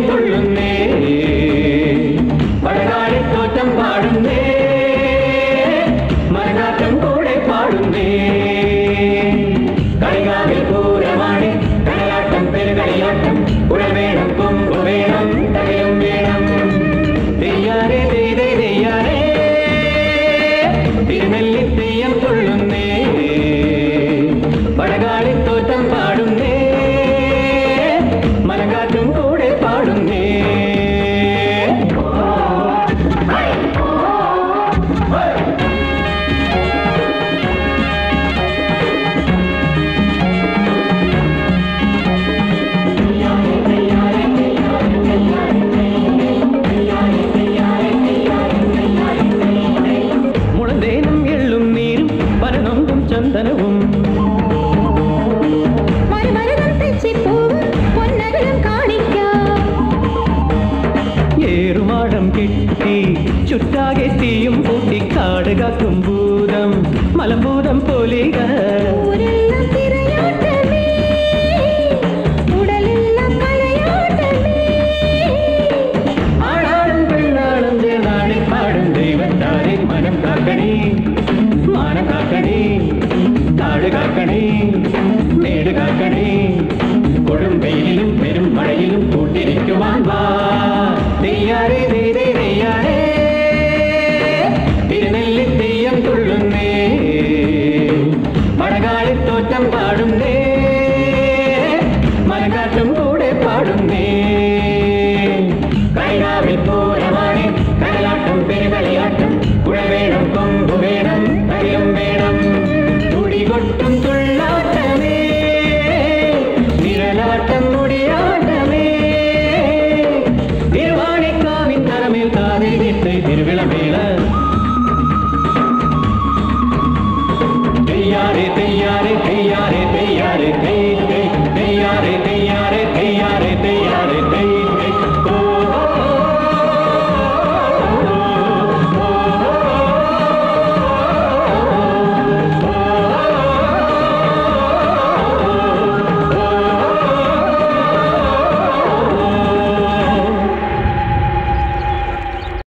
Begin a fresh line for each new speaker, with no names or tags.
തുള്ളുന്നേ പടകാളി തോറ്റം പാടുന്നേ മരനാട്ടം കൂടെ പാടുന്നേ കളികാവിൽ പൂരമാണി കളയാട്ടം പെരുകളിയാട്ടം കുഴൽ വേണം കൊമ്പ് വേണം തകയും വേണം തെയ്യാറേ തെയ്തേ തെയ്യാറേ തിരുനെല്ലി തെയ്യം തുള്ളുന്നേ പടകാളി തോറ്റം പാടുന്നേ മലങ്കാറ്റും കൂടെ പാടുന്നേ മുളന്തേനും എള്ളും നീരും പരനൊങ്കും ചന്ദനവും ഏറുമാടം കെട്ടി ചുറ്റാകെ തീയും പൂട്ടി കാട് കാക്കും ഭൂതം മലമ്പൂതം പോലെ